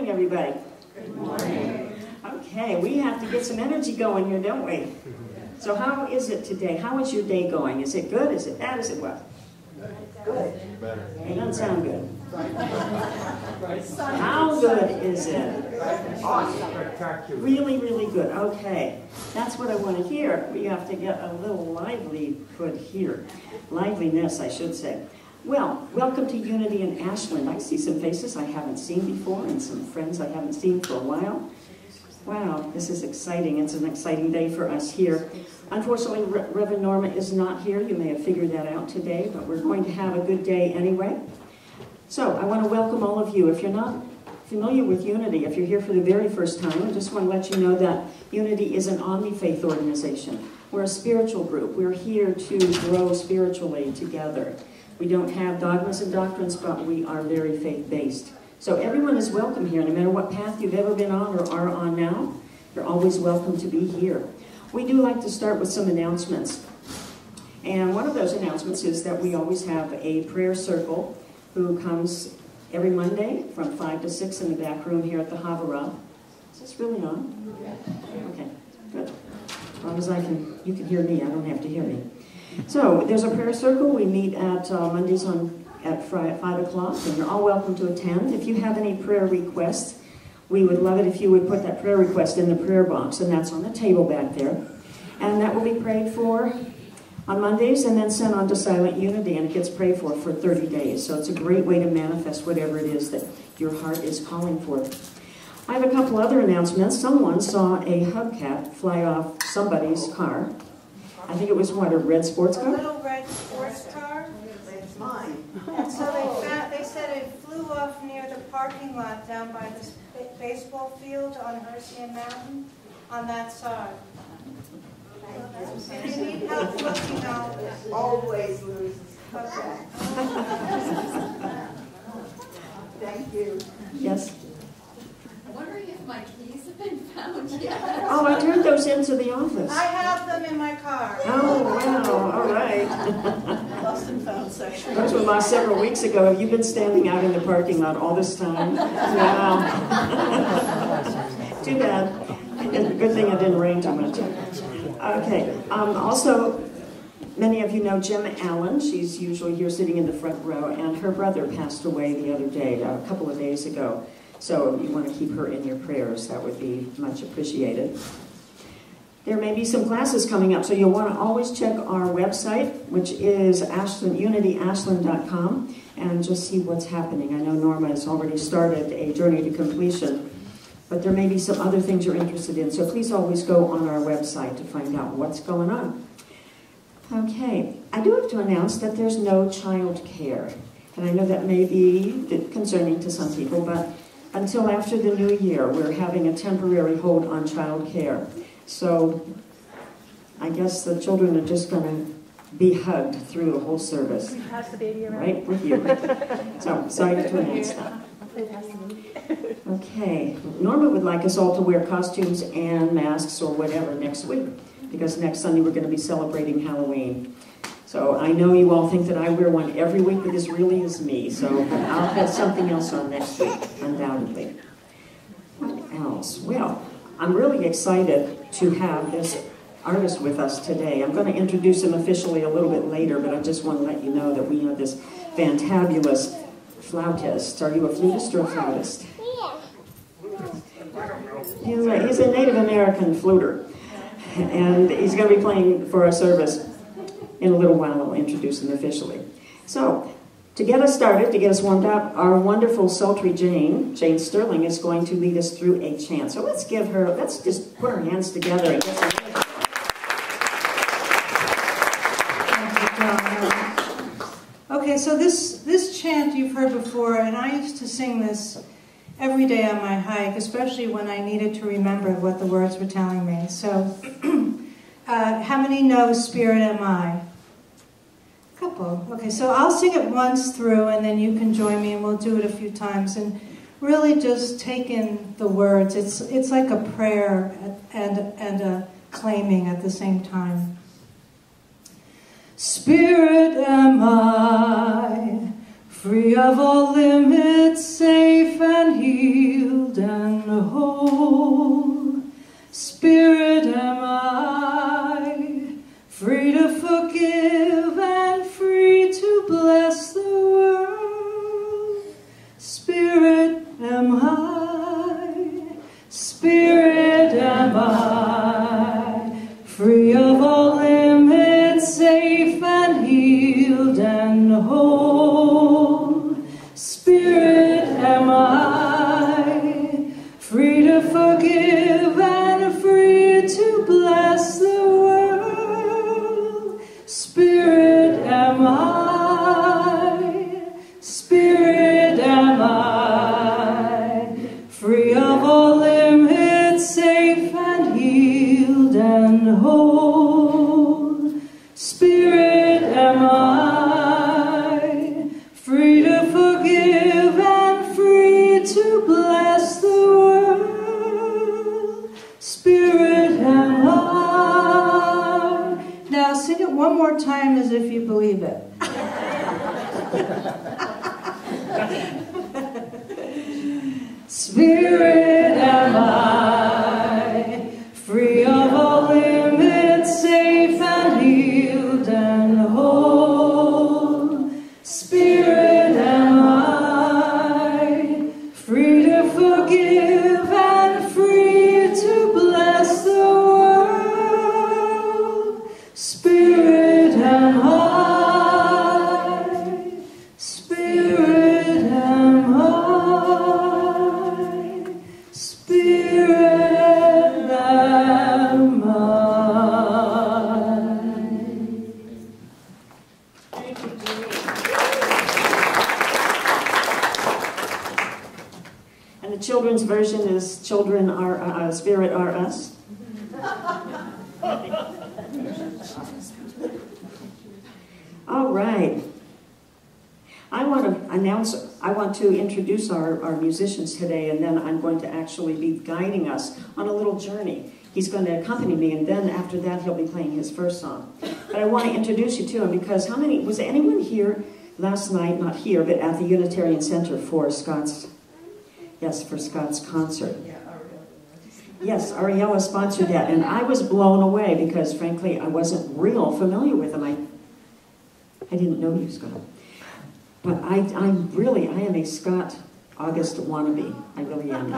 morning, everybody. Good morning. Okay, we have to get some energy going here, don't we? So how is it today? How is your day going? Is it good? Is it bad? Is it what? Good. It doesn't sound good. How good is it? Awesome. Really, really good. Okay. That's what I want to hear. We have to get a little livelihood here. Liveliness, I should say. Well, welcome to Unity in Ashland. I see some faces I haven't seen before and some friends I haven't seen for a while. Wow, this is exciting. It's an exciting day for us here. Unfortunately, Reverend Norma is not here. You may have figured that out today, but we're going to have a good day anyway. So I want to welcome all of you. If you're not familiar with Unity, if you're here for the very first time, I just want to let you know that Unity is an omni-faith organization. We're a spiritual group. We're here to grow spiritually together. We don't have dogmas and doctrines, but we are very faith-based. So everyone is welcome here, no matter what path you've ever been on or are on now. You're always welcome to be here. We do like to start with some announcements. And one of those announcements is that we always have a prayer circle who comes every Monday from 5 to 6 in the back room here at the Havara. Is this really on? Okay, good. As long as you can hear me, I don't have to hear me. So there's a prayer circle. We meet at Mondays at 5 o'clock, and you're all welcome to attend. If you have any prayer requests, we would love it if you would put that prayer request in the prayer box, and that's on the table back there. And that will be prayed for on Mondays and then sent on to Silent Unity, and it gets prayed for 30 days. So it's a great way to manifest whatever it is that your heart is calling for. I have a couple other announcements. Someone saw a hubcap fly off somebody's car. I think it was, what, a red sports car? A little red sports car. It's mine. And so they said it flew off near the parking lot down by the baseball field on Hercian Mountain on that side. If you need help looking out, always loses. Okay. Thank you. Yes? I'm wondering if my keys have been found yet. Oh, I turned those into the office. I have them in my car. Oh, wow, all right. Lost and found section. Those were lost several weeks ago. Have you been standing out in the parking lot all this time? Wow. Too bad. Good thing it didn't rain too much. Okay, also, many of you know Jim Allen. She's usually here sitting in the front row, and her brother passed away the other day, a couple of days ago. So if you want to keep her in your prayers, that would be much appreciated. There may be some classes coming up, so you'll want to always check our website, which is unityashland.com, and just see what's happening. I know Norma has already started a journey to completion, but there may be some other things you're interested in, so please always go on our website to find out what's going on. Okay, I do have to announce that there's no child care, and I know that may be concerning to some people, but until after the new year, we're having a temporary hold on child care. So I guess the children are just going to be hugged through the whole service. We pass the baby around. Right with you. So sorry to announce that. Okay, Norma would like us all to wear costumes and masks or whatever next week, because next Sunday we're going to be celebrating Halloween. So I know you all think that I wear one every week, but this really is me. So I'll have something else on next week, undoubtedly. What else? Well, I'm really excited to have this artist with us today. I'm going to introduce him officially a little bit later, but I just want to let you know that we have this fantabulous flautist. Are you a flutist or a flautist? He's a Native American fluter, and he's going to be playing for our service. In a little while, I'll introduce him officially. So, to get us started, to get us warmed up, our wonderful sultry Jane Sterling, is going to lead us through a chant. So let's just put our hands together and get some. Okay, so this chant you've heard before, and I used to sing this every day on my hike, especially when I needed to remember what the words were telling me. So, how many know Spirit Am I? A couple. Okay, so I'll sing it once through, and then you can join me, and we'll do it a few times. And really just take in the words. It's like a prayer and a claiming at the same time. Spirit am I, free of all limits, safe and healed Spirit am I, free of all limits, safe and healed and whole. Spirit am I, free to forgive and free to bless the world. Spirit am I, Spirit am I, Spirit am I. Thank you, Julie. And the children's version is Children Are, Spirit Are Us. All right. I want to introduce our musicians today, and then I'm going to actually be guiding us on a little journey. He's going to accompany me, and then after that he'll be playing his first song. But I want to introduce you to him because was anyone here last night, not here, but at the Unitarian Center for Scott's concert? Yes, Ariella sponsored that, and I was blown away because, frankly, I wasn't real familiar with him. I didn't know you, Scott. But I am a Scott August wannabe. I really am.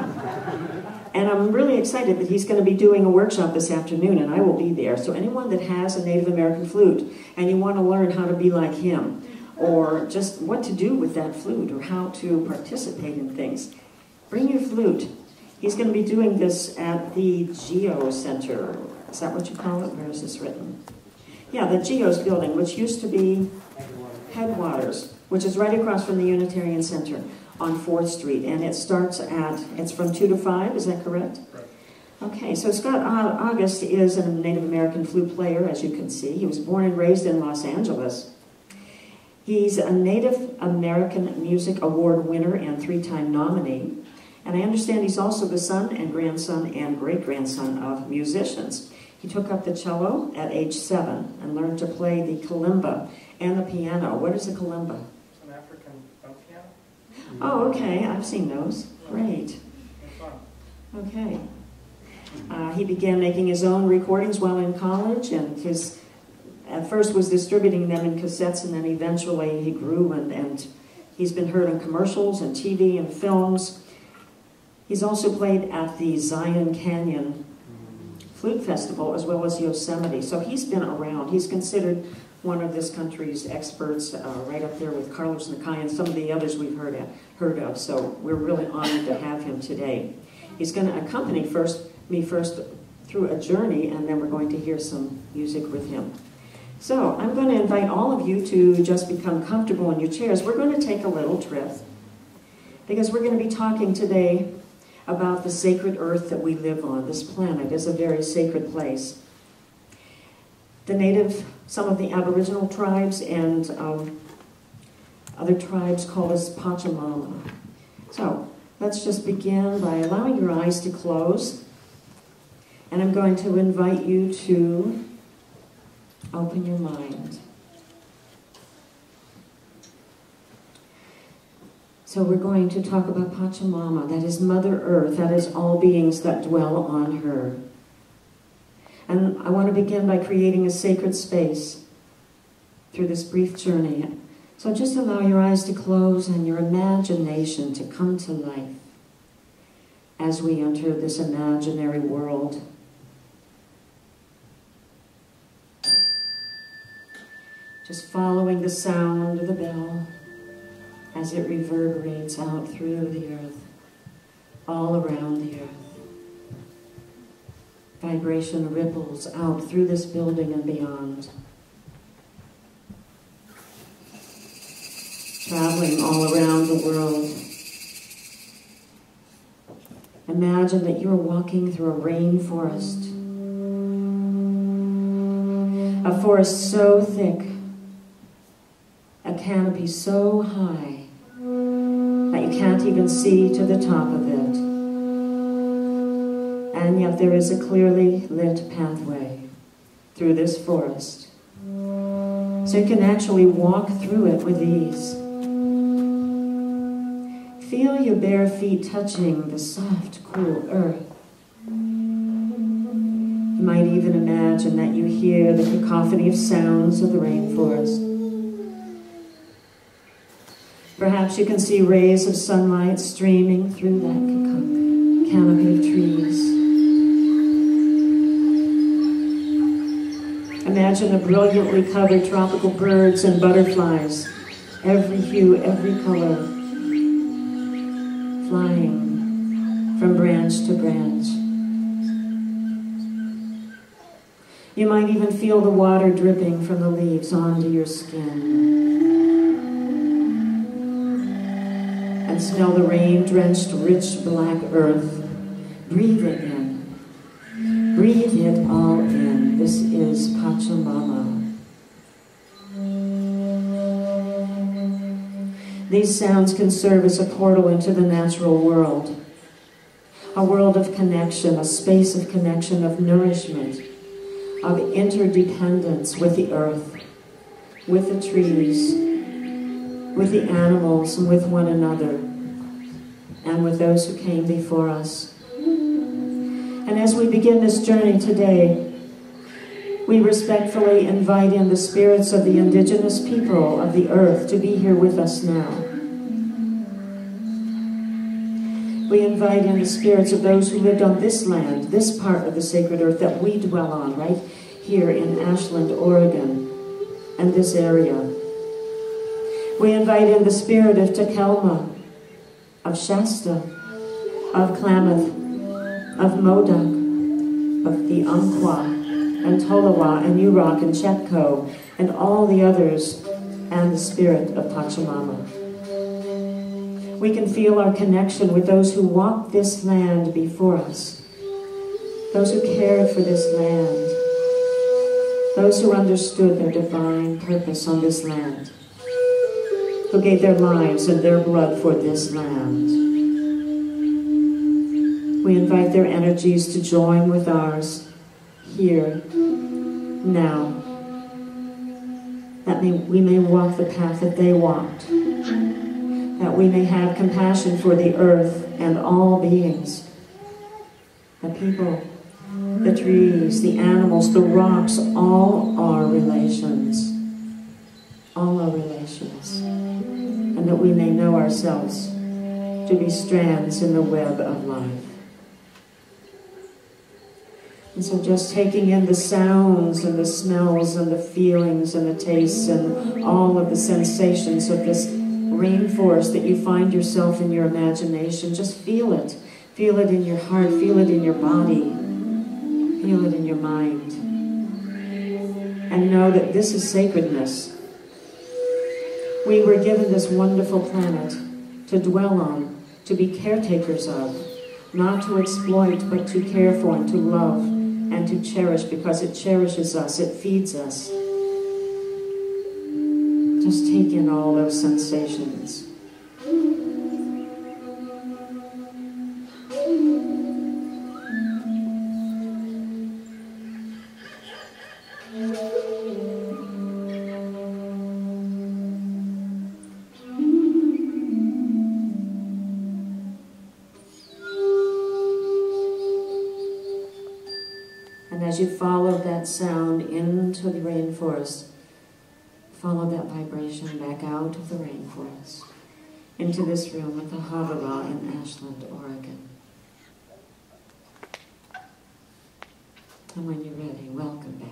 And I'm really excited that he's going to be doing a workshop this afternoon, and I will be there. So anyone that has a Native American flute, and you want to learn how to be like him, or just what to do with that flute, or how to participate in things, bring your flute. He's going to be doing this at the Geo Center. Is that what you call it? Where is this written? Yeah, the Geo's building, which used to be Headwaters, which is right across from the Unitarian Center on 4th Street. And it's from 2 to 5, is that correct? Correct. Okay, so Scott August is a Native American flute player, as you can see. He was born and raised in Los Angeles. He's a Native American Music Award winner and 3-time nominee. And I understand he's also the son and grandson and great-grandson of musicians. He took up the cello at age 7 and learned to play the kalimba and the piano. What is a kalimba? It's an African piano. Oh, okay. I've seen those. Great. It's fun. Okay. He began making his own recordings while in college, and at first was distributing them in cassettes, and then eventually he grew, and he's been heard on commercials and TV and films. He's also played at the Zion Canyon Flute Festival as well as Yosemite. So he's been around. He's considered one of this country's experts, right up there with Carlos Nakai and some of the others we've heard of. So we're really honored to have him today. He's going to accompany me first through a journey, and then we're going to hear some music with him. So I'm going to invite all of you to just become comfortable in your chairs. We're going to take a little trip because we're going to be talking today about the sacred earth that we live on. This planet is a very sacred place. Some of the Aboriginal tribes and other tribes call us Pachamama. So let's just begin by allowing your eyes to close. And I'm going to invite you to open your mind. So we're going to talk about Pachamama, that is Mother Earth, that is all beings that dwell on her. And I want to begin by creating a sacred space through this brief journey. So just allow your eyes to close and your imagination to come to life as we enter this imaginary world. Just following the sound of the bell as it reverberates out through the earth, all around the earth. Vibration ripples out through this building and beyond, traveling all around the world. Imagine that you're walking through a rainforest, a forest so thick, a canopy so high that you can't even see to the top of it. And yet there is a clearly lit pathway through this forest. So you can actually walk through it with ease. Feel your bare feet touching the soft, cool earth. You might even imagine that you hear the cacophony of sounds of the rainforest. Perhaps you can see rays of sunlight streaming through that canopy of trees. Imagine the brilliantly colored tropical birds and butterflies, every hue, every color, flying from branch to branch. You might even feel the water dripping from the leaves onto your skin. And smell the rain-drenched, rich black earth. Breathe it in. Breathe it all in. This is Pachamama. These sounds can serve as a portal into the natural world. A world of connection, a space of connection, of nourishment, of interdependence with the earth, with the trees, with the animals, and with one another, and with those who came before us. And as we begin this journey today, we respectfully invite in the spirits of the indigenous people of the earth to be here with us now. We invite in the spirits of those who lived on this land, this part of the sacred earth that we dwell on, right here in Ashland, Oregon, and this area. We invite in the spirit of Takelma, of Shasta, of Klamath, of Modoc, of the Umpqua, and Tolowa, and Yurok, and Chetco, and all the others, and the spirit of Pachamama. We can feel our connection with those who walked this land before us, those who cared for this land, those who understood their divine purpose on this land, who gave their lives and their blood for this land. We invite their energies to join with ours here, now, that we may walk the path that they walked, that we may have compassion for the earth and all beings, the people, the trees, the animals, the rocks, all our relations, and that we may know ourselves to be strands in the web of life. And so just taking in the sounds and the smells and the feelings and the tastes and all of the sensations of this rainforest that you find yourself in your imagination, just feel it. Feel it in your heart, feel it in your body, feel it in your mind. And know that this is sacredness. We were given this wonderful planet to dwell on, to be caretakers of, not to exploit, but to care for and to love and to cherish, because it cherishes us, it feeds us. Just take in all those sensations. And as you follow that sound into the rainforest, follow that vibration back out of the rainforest, into this room at the Havara in Ashland, Oregon. And when you're ready, welcome back.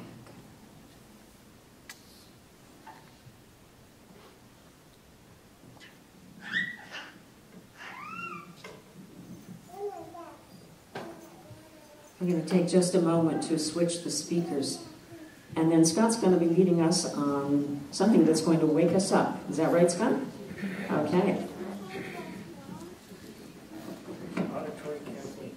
We're going to take just a moment to switch the speakers. And then Scott's going to be leading us on something that's going to wake us up. Is that right, Scott? Okay. Auditory campaign.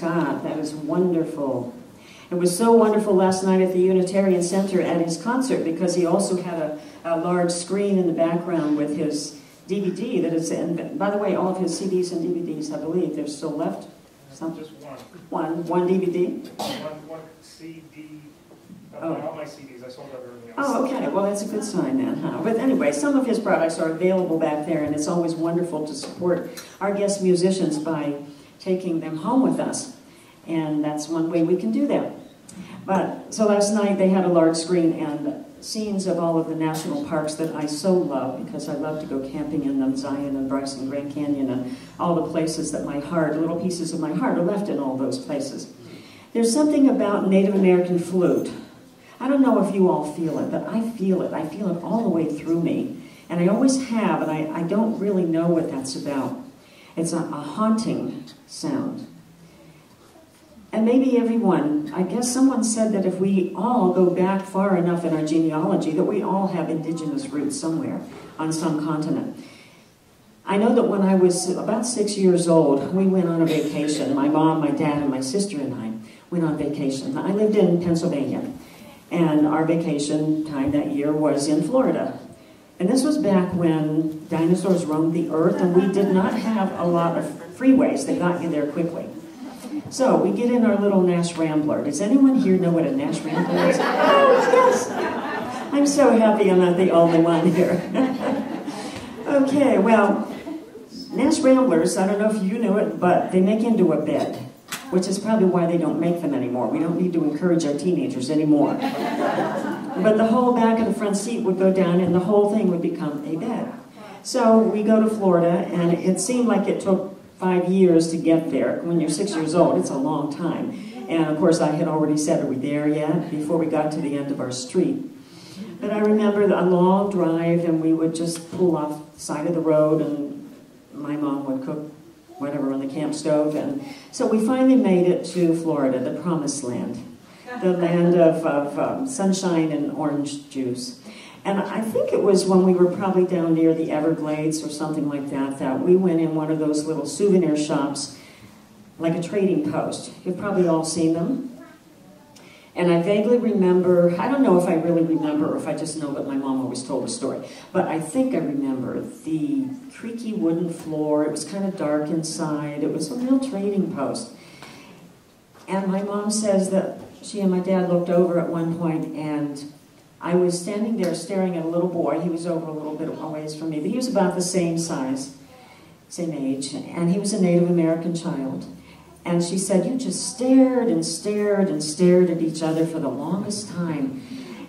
Scott. That was wonderful. It was so wonderful last night at the Unitarian Center at his concert because he also had a large screen in the background with his DVD that is in. By the way, all of his CDs and DVDs, I believe, they're still left. Some, Just one. one DVD. One CD. All my CDs, I sold everything else. Oh, okay. Well, that's a good sign then, huh? But anyway, some of his products are available back there, and it's always wonderful to support our guest musicians by taking them home with us. And that's one way we can do that. But so last night they had a large screen and scenes of all of the national parks that I so love, because I love to go camping in them, Zion and Bryson, Grand Canyon, and all the places that my heart, little pieces of my heart are left in all those places. There's something about Native American flute. I don't know if you all feel it, but I feel it. I feel it all the way through me. And I always have, and I don't really know what that's about. It's a haunting sound. And maybe everyone, I guess someone said that if we all go back far enough in our genealogy, that we all have indigenous roots somewhere on some continent. I know that when I was about 6 years old, we went on a vacation. My mom, my dad, and my sister and I went on vacation. I lived in Pennsylvania, and our vacation time that year was in Florida. And this was back when dinosaurs roamed the earth, and we did not have a lot of freeways that got you there quickly. So we get in our little Nash Rambler. Does anyone here know what a Nash Rambler is? Oh, yes. I'm so happy I'm not the only one here. Okay, well, Nash Ramblers, I don't know if you know it, but they make into a bed, which is probably why they don't make them anymore. We don't need to encourage our teenagers anymore. But the whole back of the front seat would go down and the whole thing would become a bed. So we go to Florida, and it seemed like it took 5 years to get there. When you're 6 years old, it's a long time. And of course, I had already said, are we there yet? Before we got to the end of our street. But I remember a long drive, and we would just pull off the side of the road, and my mom would cook whatever on the camp stove. And so we finally made it to Florida, the promised land, the land of sunshine and orange juice. And I think it was when we were probably down near the Everglades or something like that, that we went in one of those little souvenir shops, like a trading post. You've probably all seen them. And I vaguely remember, I don't know if I really remember or if I just know that my mom always told a story, but I think I remember the creaky wooden floor. It was kind of dark inside. It was a real trading post. And my mom says that she and my dad looked over at one point, and I was standing there staring at a little boy. He was over a little bit a ways from me, but he was about the same size, same age, and he was a Native American child. And she said, you just stared and stared and stared at each other for the longest time.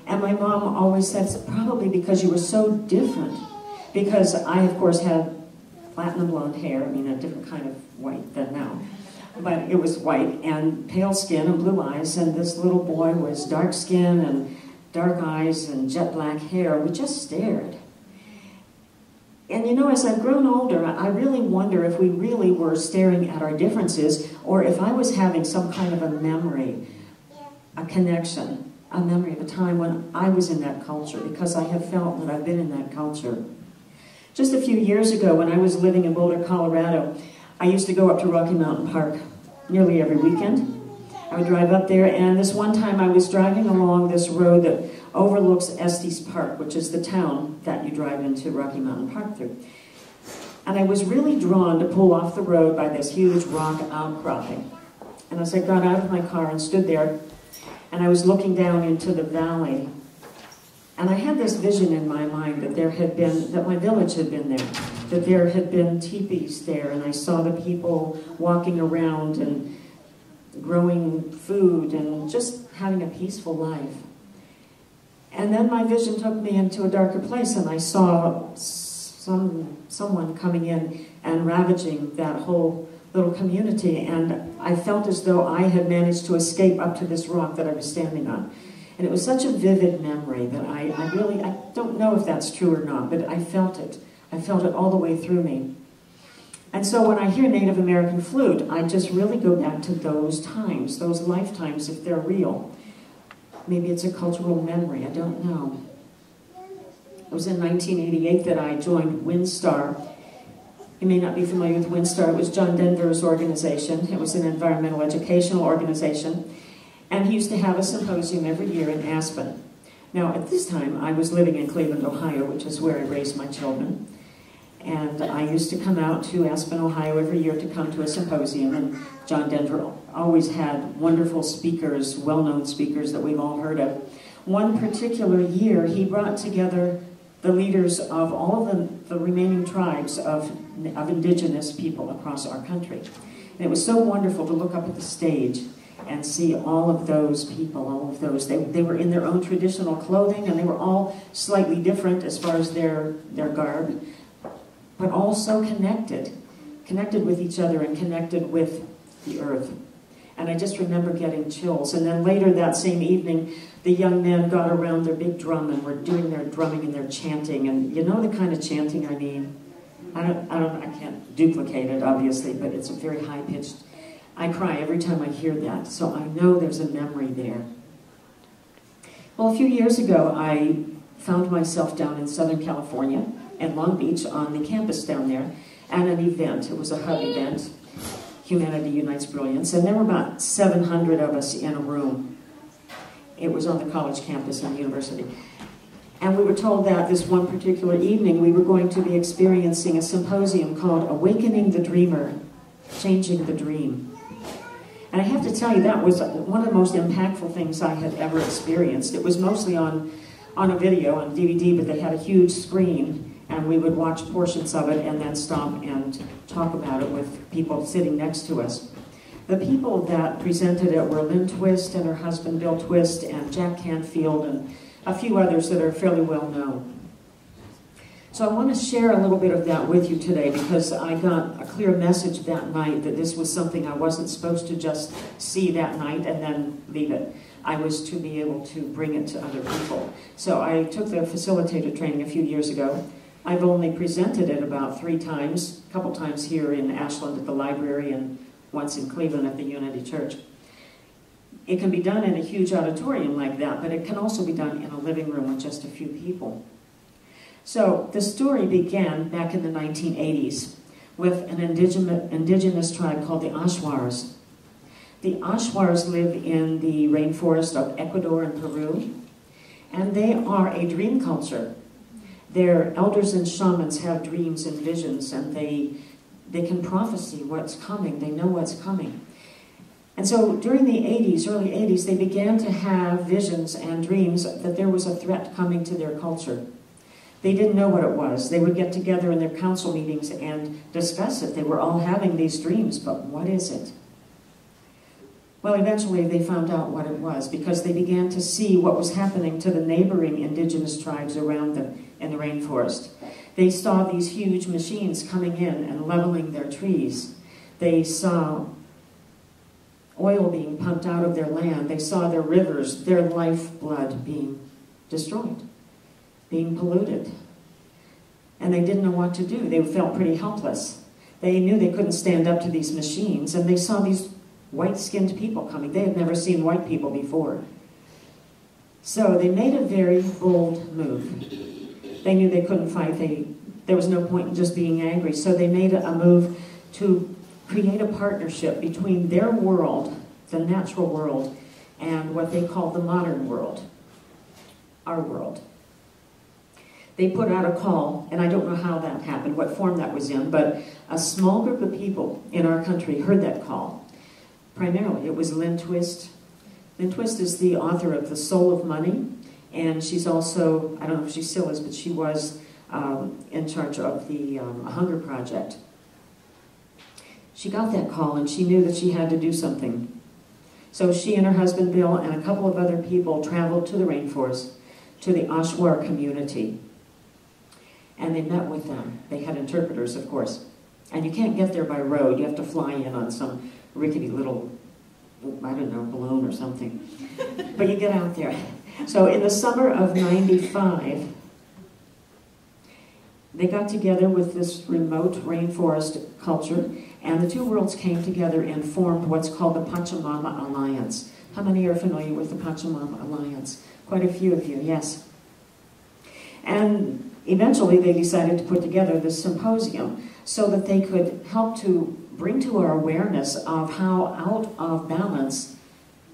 And my mom always said, it's probably because you were so different. Because I, of course, had platinum blonde hair, I mean, a different kind of white than now. But it was white and pale skin and blue eyes, and this little boy was dark skin and dark eyes and jet black hair. We just stared. And you know, as I've grown older, I really wonder if we really were staring at our differences, or if I was having some kind of a memory, a connection, a memory of a time when I was in that culture, because I have felt that I've been in that culture. Just a few years ago, when I was living in Boulder, Colorado, I used to go up to Rocky Mountain Park nearly every weekend. I would drive up there, and this one time I was driving along this road that overlooks Estes Park, which is the town that you drive into Rocky Mountain Park through. And I was really drawn to pull off the road by this huge rock outcropping. And as I got out of my car and stood there, and I was looking down into the valley, and I had this vision in my mind that that my village had been there, that there had been teepees there, and I saw the people walking around and growing food and just having a peaceful life. And then my vision took me into a darker place, and I saw someone coming in and ravaging that whole little community, and I felt as though I had managed to escape up to this rock that I was standing on. And it was such a vivid memory that I don't know if that's true or not, but I felt it. I felt it all the way through me. And so when I hear Native American flute, I just really go back to those times, those lifetimes, if they're real. Maybe it's a cultural memory, I don't know. It was in 1988 that I joined WinStar. You may not be familiar with WinStar. It was John Denver's organization. It was an environmental educational organization. And he used to have a symposium every year in Aspen. Now, at this time, I was living in Cleveland, Ohio, which is where I raised my children. And I used to come out to Aspen, Ohio every year to come to a symposium, and John Denver always had wonderful speakers, well-known speakers that we've all heard of. One particular year, he brought together the leaders of all of the remaining tribes of indigenous people across our country. And it was so wonderful to look up at the stage and see all of those people, all of those. They were in their own traditional clothing, and they were all slightly different as far as their garb, but all so connected with each other and connected with the earth. And I just remember getting chills. And then later that same evening, the young men got around their big drum and were doing their drumming and their chanting. And you know the kind of chanting I mean? I can't duplicate it, obviously, but it's a very high-pitched. I cry every time I hear that, so I know there's a memory there. Well, a few years ago, I found myself down in Southern California, in Long Beach, on the campus down there, at an event. It was a hub event, Humanity Unites Brilliance, and there were about 700 of us in a room. It was on the college campus in the university. And we were told that this one particular evening we were going to be experiencing a symposium called Awakening the Dreamer, Changing the Dream. And I have to tell you, that was one of the most impactful things I had ever experienced. It was mostly on a video, on DVD, but they had a huge screen, and we would watch portions of it and then stop and talk about it with people sitting next to us. The people that presented it were Lynn Twist and her husband Bill Twist and Jack Canfield and a few others that are fairly well known. So I want to share a little bit of that with you today, because I got a clear message that night that this was something I wasn't supposed to just see that night and then leave it. I was to be able to bring it to other people. So I took the facilitator training a few years ago. I've only presented it about 3 times, a couple times here in Ashland at the library and once in Cleveland at the Unity Church. It can be done in a huge auditorium like that, but it can also be done in a living room with just a few people. So the story began back in the 1980s with an indigenous tribe called the Ashwars. The Ashwars live in the rainforest of Ecuador and Peru, and they are a dream culture. Their elders and shamans have dreams and visions, and they can prophesy what's coming. They know what's coming. And so during the 80s, early 80s, they began to have visions and dreams that there was a threat coming to their culture. They didn't know what it was. They would get together in their council meetings and discuss it. They were all having these dreams, but what is it? Well, eventually they found out what it was, because they began to see what was happening to the neighboring indigenous tribes around them in the rainforest. They saw these huge machines coming in and leveling their trees. They saw oil being pumped out of their land. They saw their rivers, their lifeblood being destroyed, being polluted. And they didn't know what to do. They felt pretty helpless. They knew they couldn't stand up to these machines, and they saw these white-skinned people coming. They had never seen white people before. So they made a very bold move. They knew they couldn't fight. There was no point in just being angry. So they made a move to create a partnership between their world, the natural world, and what they call the modern world, our world. They put out a call, and I don't know how that happened, what form that was in, but a small group of people in our country heard that call. Primarily, it was Lynn Twist. Lynn Twist is the author of The Soul of Money, and she's also, I don't know if she still is, but she was in charge of the Hunger Project. She got that call, and she knew that she had to do something. So she and her husband Bill and a couple of other people traveled to the rainforest, to the Ashwar community. And they met with them. They had interpreters, of course. And you can't get there by road. You have to fly in on some rickety little, I don't know, balloon or something. But you get out there. So in the summer of '95, they got together with this remote rainforest culture, and the two worlds came together and formed what's called the Pachamama Alliance. How many are familiar with the Pachamama Alliance? Quite a few of you, yes. And eventually they decided to put together this symposium so that they could help to bring to our awareness of how out of balance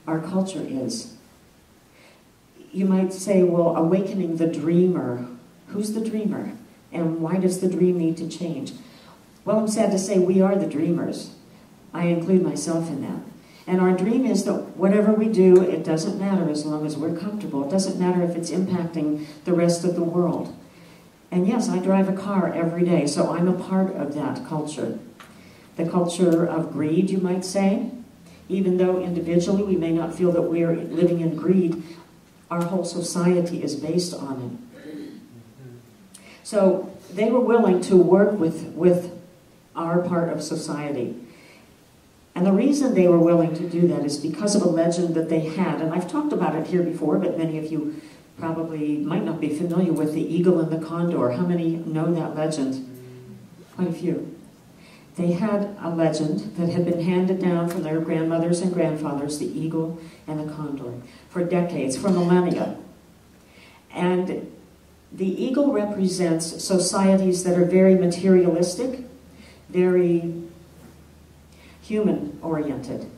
our culture is. You might say, well, awakening the dreamer. Who's the dreamer? And why does the dream need to change? Well, I'm sad to say we are the dreamers. I include myself in that. And our dream is that whatever we do, it doesn't matter as long as we're comfortable. It doesn't matter if it's impacting the rest of the world. And yes, I drive a car every day, so I'm a part of that culture. The culture of greed, you might say. Even though individually we may not feel that we're living in greed, our whole society is based on it. So they were willing to work with our part of society. And the reason they were willing to do that is because of a legend that they had. And I've talked about it here before, but many of you probably might not be familiar with the eagle and the condor. How many know that legend? Quite a few. They had a legend that had been handed down from their grandmothers and grandfathers, the eagle and the condor, for decades, for millennia. And the eagle represents societies that are very materialistic, very human-oriented.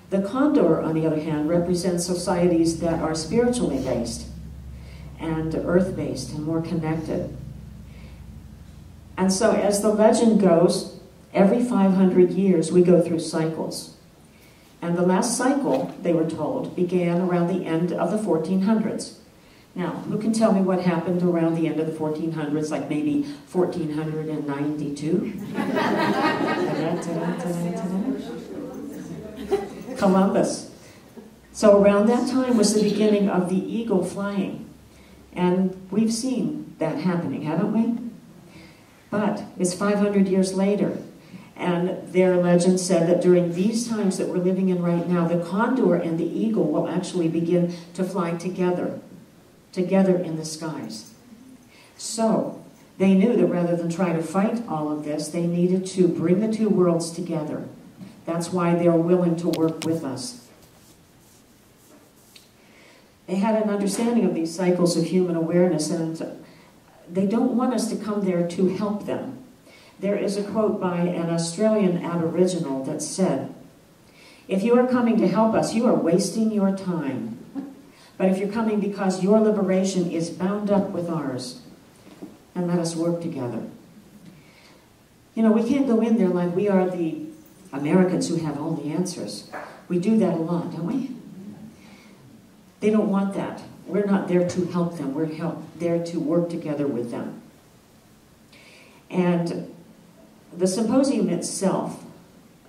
The condor, on the other hand, represents societies that are spiritually based and earth-based and more connected. And so as the legend goes, every 500 years we go through cycles. And the last cycle, they were told, began around the end of the 1400s. Now, who can tell me what happened around the end of the 1400s, like maybe 1492? Columbus. So around that time was the beginning of the eagle flying. And we've seen that happening, haven't we? But it's 500 years later. And their legend said that during these times that we're living in right now, the condor and the eagle will actually begin to fly together in the skies. So they knew that rather than try to fight all of this, they needed to bring the two worlds together. That's why they're willing to work with us. They had an understanding of these cycles of human awareness, and they don't want us to come there to help them. There is a quote by an Australian Aboriginal that said, "If you are coming to help us, you are wasting your time. But if you're coming because your liberation is bound up with ours, then let us work together." You know, we can't go in there like we are the Americans who have all the answers. We do that a lot, don't we? They don't want that. We're not there to help them. We're there to work together with them. And the symposium itself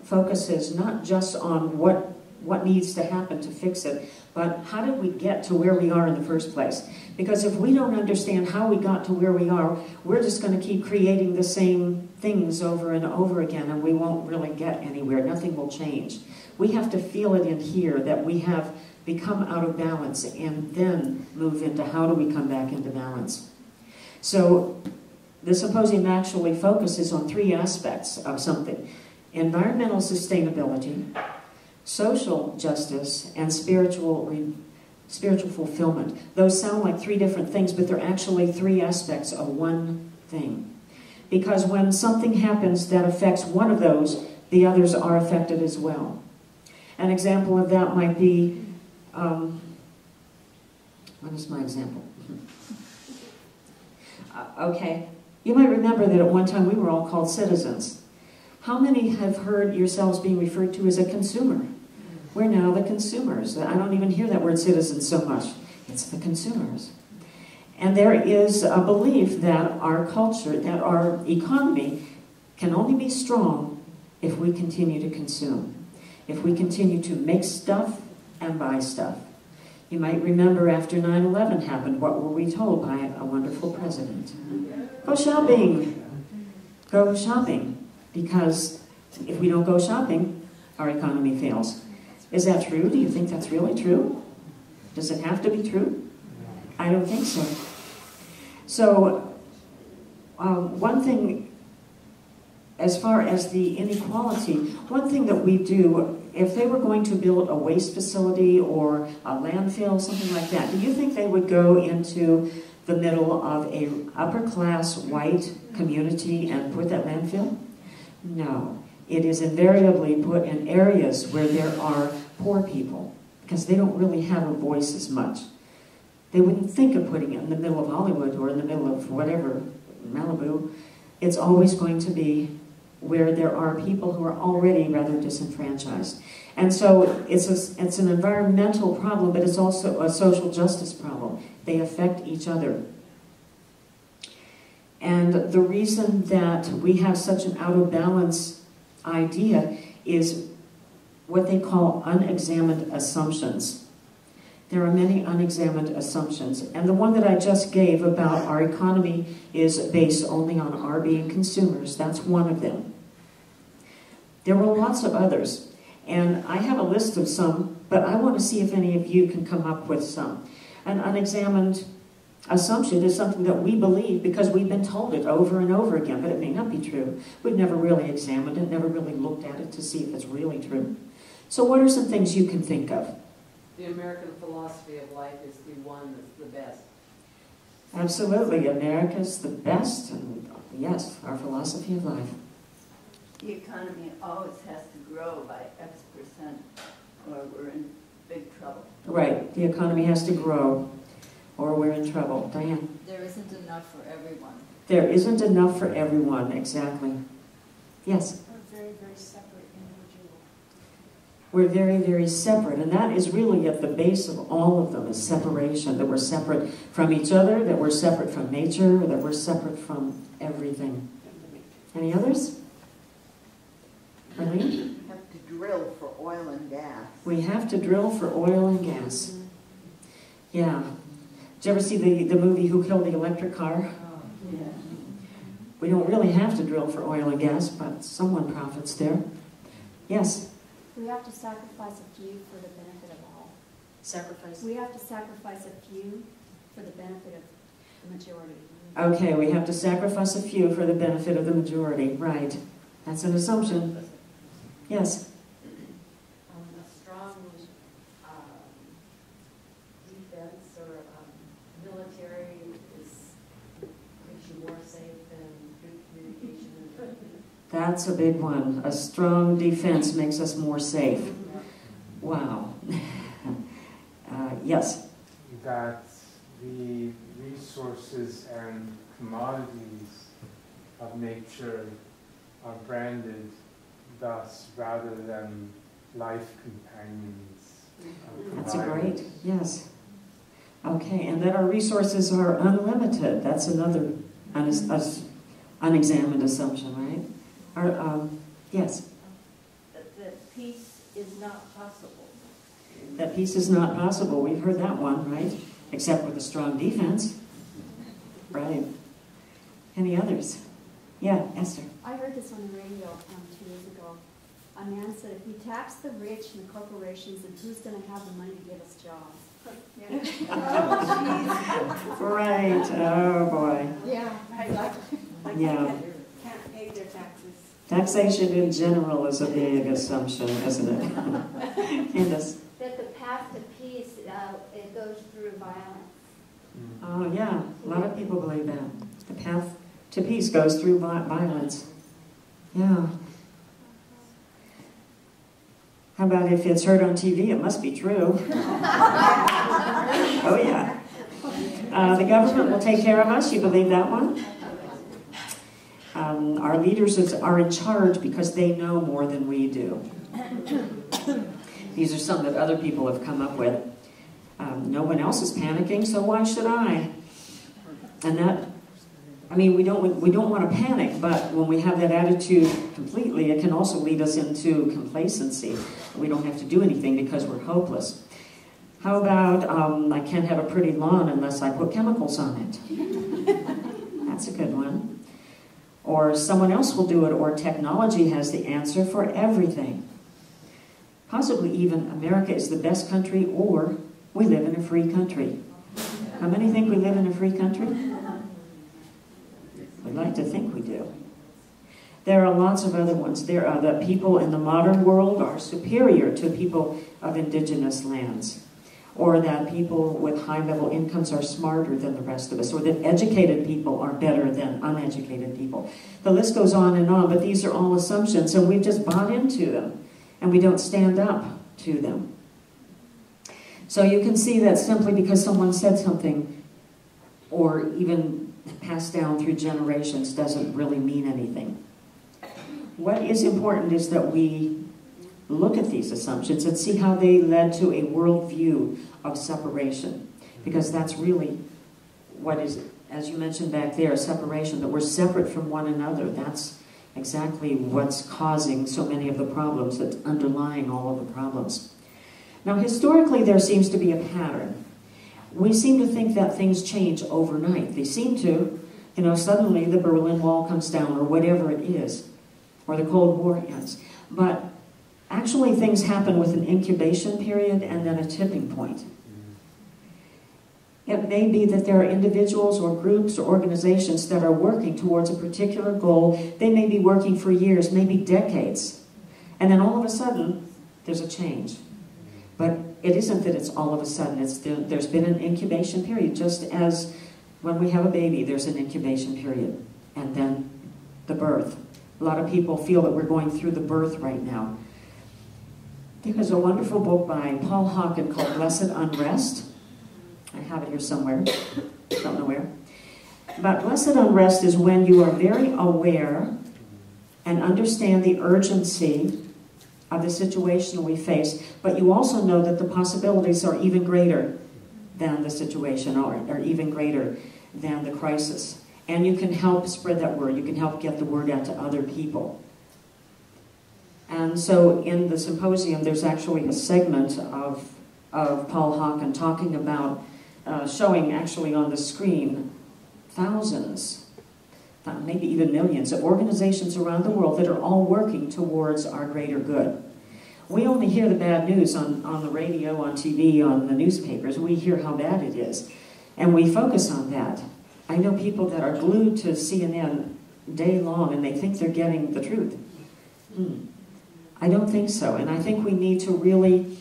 focuses not just on what needs to happen to fix it, but how did we get to where we are in the first place? Because if we don't understand how we got to where we are, we're just going to keep creating the same things over and over again, and we won't really get anywhere. Nothing will change. We have to feel it in here that we have become out of balance, and then move into how do we come back into balance. So the symposium actually focuses on three aspects of something: environmental sustainability, social justice, and spiritual fulfillment. Those sound like three different things, but they're actually three aspects of one thing. Because when something happens that affects one of those, the others are affected as well. An example of that might be, what is my example? Okay, you might remember that at one time we were all called citizens. How many have heard yourselves being referred to as a consumer? We're now the consumers. I don't even hear that word citizens so much. It's the consumers. And there is a belief that our culture, that our economy can only be strong if we continue to consume. If we continue to make stuff and buy stuff. You might remember after 9/11 happened, what were we told by a wonderful president? Go shopping. Go shopping. Because if we don't go shopping, our economy fails. Is that true? Do you think that's really true? Does it have to be true? I don't think so. So, one thing, as far as the inequality, one thing that we do, if they were going to build a waste facility or a landfill, something like that, do you think they would go into the middle of a upper-class white community and put that landfill? No. It is invariably put in areas where there are poor people, because they don't really have a voice as much. They wouldn't think of putting it in the middle of Hollywood or in the middle of whatever Malibu, it's always going to be where there are people who are already rather disenfranchised. And so it's an environmental problem, but it's also a social justice problem. They affect each other. And the reason that we have such an out of balance idea is what they call unexamined assumptions. There are many unexamined assumptions. And the one that I just gave about our economy is based only on our being consumers. That's one of them. There were lots of others. And I have a list of some, but I want to see if any of you can come up with some. An unexamined assumption is something that we believe because we've been told it over and over again, but it may not be true. We've never really examined it, never really looked at it to see if it's really true. So what are some things you can think of? The American philosophy of life is the one that's the best. Absolutely, America's the best, and yes, our philosophy of life. The economy always has to grow by X% or we're in big trouble. Right, the economy has to grow or we're in trouble. Diane? There isn't enough for everyone. There isn't enough for everyone, exactly. Yes? We're very, very separate individuals. We're very, very separate, and that is really at the base of all of them, is separation, that we're separate from each other, that we're separate from nature, that we're separate from everything. Any others? Arlene? We have to drill for oil and gas. We have to drill for oil and gas. Yeah. Did you ever see the movie Who Killed the Electric Car? Yeah. We don't really have to drill for oil and gas, but someone profits there. Yes? We have to sacrifice a few for the benefit of all. Sacrifice? We have to sacrifice a few for the benefit of the majority. Okay, we have to sacrifice a few for the benefit of the majority. Right. That's an assumption. Yes? A strong defense or military makes you more safe than good communication. That's a big one. A strong defense makes us more safe. Wow. Yes? That the resources and commodities of nature are branded thus rather than life companions. That's a great, yes. Okay, and that our resources are unlimited. That's another unexamined assumption, right? Yes? That peace is not possible. That peace is not possible. We've heard that one, right? Except with a strong defense. Right. Any others? Yeah, Esther. I heard this on the radio 2 years ago. A man said, if we tax the rich and the corporations, then who's going to have the money to give us jobs? Right. Oh, boy. Yeah, Yeah. can't pay their taxes. Taxation in general is a big assumption, isn't it? Candace. That the path to peace, it goes through violence. Oh, yeah. A lot of people believe that. The path to peace goes through violence. Yeah. How about if it's heard on TV? It must be true. Oh, yeah. The government will take care of us. You believe that one? Our leaders are in charge because they know more than we do. These are some that other people have come up with. No one else is panicking, so why should I? And that, I mean, we don't want to panic, but when we have that attitude completely, it can also lead us into complacency. We don't have to do anything because we're hopeless. How about, I can't have a pretty lawn unless I put chemicals on it? That's a good one. Or someone else will do it, or technology has the answer for everything. Possibly even America is the best country, or we live in a free country. How many think we live in a free country? We'd like to think we do. There are lots of other ones. There are the people in the modern world are superior to people of indigenous lands, or that people with high-level incomes are smarter than the rest of us, or that educated people are better than uneducated people. The list goes on, but these are all assumptions, and we've just bought into them, and we don't stand up to them. So you can see that simply because someone said something, or even passed down through generations doesn't really mean anything. What is important is that we look at these assumptions and see how they led to a worldview of separation. Because that's really what is, as you mentioned back there, separation, that we're separate from one another. That's exactly what's causing so many of the problems, that's underlying all of the problems. Now, historically, there seems to be a pattern. We seem to think that things change overnight. They seem to, suddenly the Berlin Wall comes down, or whatever it is, or the Cold War ends. But actually, things happen with an incubation period and then a tipping point. It may be that there are individuals or groups or organizations that are working towards a particular goal. They may be working for years, maybe decades. And then all of a sudden, there's a change. But it isn't that it's all of a sudden. There's been an incubation period, just as when we have a baby, there's an incubation period. And then the birth. A lot of people feel that we're going through the birth right now. There's a wonderful book by Paul Hawken called Blessed Unrest. I have it here somewhere, don't know where. But blessed unrest is when you are very aware and understand the urgency of the situation we face, but you also know that the possibilities are even greater than the situation, or even greater than the crisis. And you can help spread that word. You can help get the word out to other people. And so in the symposium, there's actually a segment of Paul Hawken talking about showing actually on the screen thousands, maybe even millions of organizations around the world that are all working towards our greater good. We only hear the bad news on the radio, on TV, on the newspapers. We hear how bad it is, and we focus on that. I know people that are glued to CNN day long, and they think they're getting the truth. I don't think so, and I think we need to really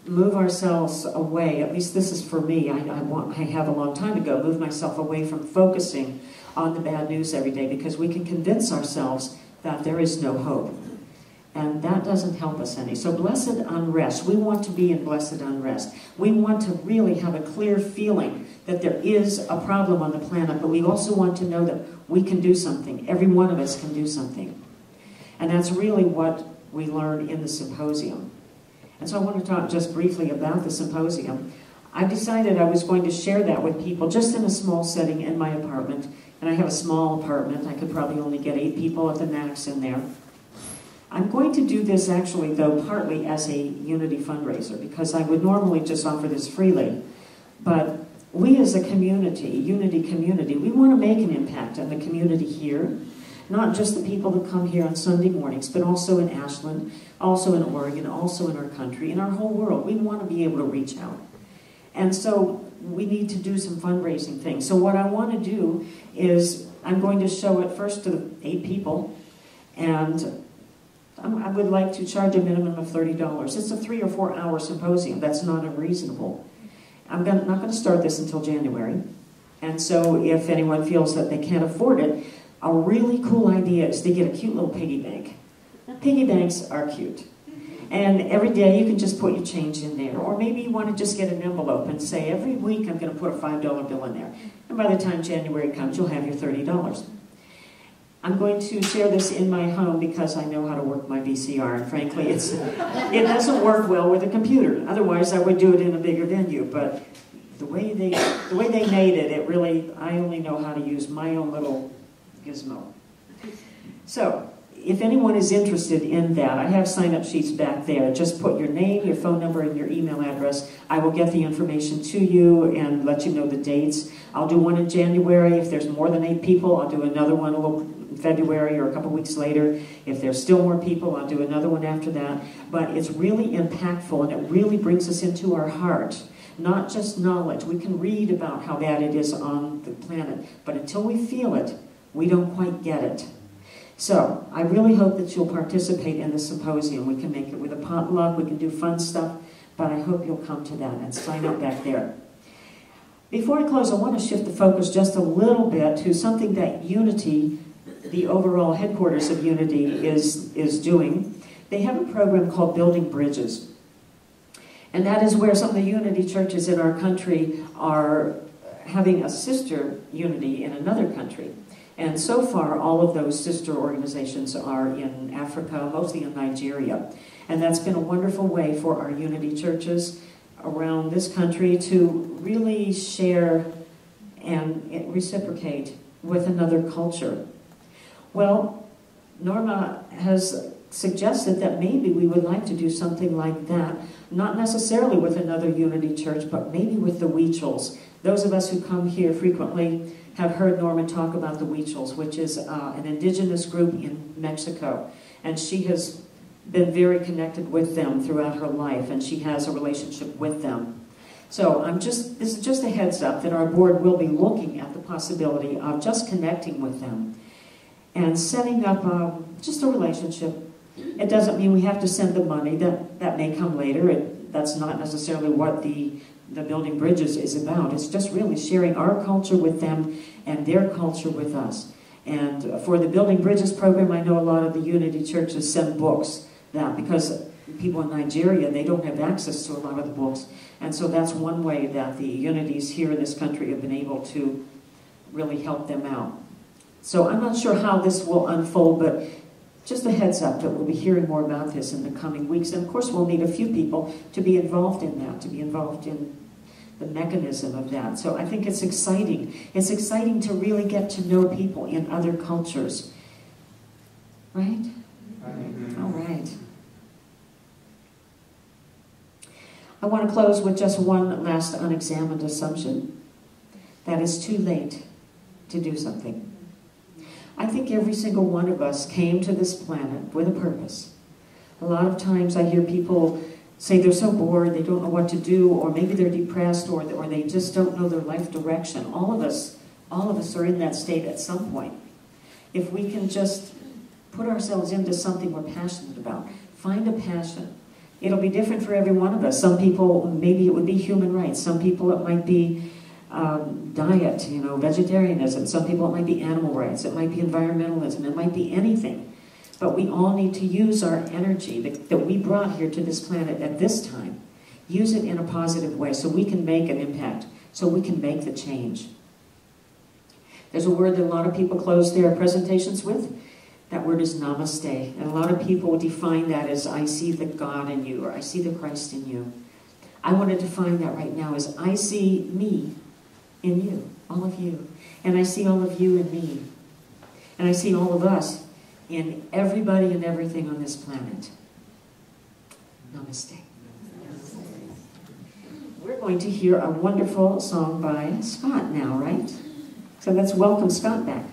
move ourselves away. At least this is for me. I have a long time ago moved myself away from focusing on the bad news every day, because we can convince ourselves that there is no hope. And that doesn't help us any. So blessed unrest, we want to be in blessed unrest. We want to really have a clear feeling that there is a problem on the planet, but we also want to know that we can do something. Every one of us can do something. And that's really what we learned in the symposium. And so I want to talk just briefly about the symposium. I decided I was going to share that with people just in a small setting in my apartment. And I have a small apartment. I could probably only get 8 people at the max in there. I'm going to do this actually, though, partly as a Unity fundraiser, because I would normally just offer this freely. But we as a community, Unity community, we want to make an impact on the community here. Not just the people that come here on Sunday mornings, but also in Ashland, also in Oregon, also in our country, in our whole world. We want to be able to reach out. And so we need to do some fundraising things. So what I want to do is I'm going to show it first to the 8 people, and I would like to charge a minimum of $30. It's a 3 or 4 hour symposium. That's not unreasonable. I'm not going to start this until January. And so if anyone feels that they can't afford it, a really cool idea is to get a cute little piggy bank. Now, piggy banks are cute. And every day you can just put your change in there. Or maybe you want to just get an envelope and say, every week I'm going to put a $5 bill in there. And by the time January comes, you'll have your $30. I'm going to share this in my home because I know how to work my VCR. And frankly, it doesn't work well with a computer. Otherwise, I would do it in a bigger venue. But the way they made it, I only know how to use my own little gizmo. So, if anyone is interested in that, I have sign-up sheets back there. Just put your name, your phone number, and your email address. I will get the information to you and let you know the dates. I'll do one in January. If there's more than 8 people, I'll do another one in February or a couple weeks later. If there's still more people, I'll do another one after that. But it's really impactful, and it really brings us into our heart. Not just knowledge. We can read about how bad it is on the planet, but until we feel it, we don't quite get it. So, I really hope that you'll participate in the symposium. We can make it with a potluck, we can do fun stuff, but I hope you'll come to that and sign up back there. Before I close, I want to shift the focus just a little bit to something that Unity, the overall headquarters of Unity, is doing. They have a program called Building Bridges. And that is where some of the Unity churches in our country are having a sister unity in another country. And so far, all of those sister organizations are in Africa, mostly in Nigeria. And that's been a wonderful way for our unity churches around this country to really share and reciprocate with another culture. Well, Norma has suggested that maybe we would like to do something like that, not necessarily with another unity church, but maybe with the Weechels. Those of us who come here frequently have heard Norma talk about the Weechels, which is an indigenous group in Mexico. And she has been very connected with them throughout her life, and she has a relationship with them. So this is just a heads up that our board will be looking at the possibility of just connecting with them and setting up just a relationship. It doesn't mean we have to send the money. That may come later. That's not necessarily what the Building Bridges is about. It's just really sharing our culture with them and their culture with us. And for the Building Bridges program, I know a lot of the Unity churches send books because people in Nigeria, they don't have access to a lot of the books. And so that's one way that the Unities here in this country have been able to really help them out. So I'm not sure how this will unfold, but just a heads up that we'll be hearing more about this in the coming weeks. And of course, we'll need a few people to be involved in that, to be involved in the mechanism of that. So I think it's exciting. It's exciting to really get to know people in other cultures. Right? All right. I want to close with just one last unexamined assumption. That it's too late to do something. I think every single one of us came to this planet with a purpose. A lot of times I hear people say they're so bored, they don't know what to do, or maybe they're depressed, or they just don't know their life direction. All of us are in that state at some point. If we can just put ourselves into something we're passionate about, find a passion. It'll be different for every one of us. Some people, maybe it would be human rights. Some people it might be diet, vegetarianism. Some people it might be animal rights. It might be environmentalism. It might be anything. But we all need to use our energy that we brought here to this planet at this time. Use it in a positive way so we can make an impact, so we can make the change. There's a word that a lot of people close their presentations with. That word is namaste. And a lot of people define that as I see the God in you, or I see the Christ in you. I want to define that right now as I see me in you, all of you. And I see all of you in me. And I see all of us in everybody and everything on this planet. Namaste. We're going to hear a wonderful song by Scott now, right? So let's welcome Scott back.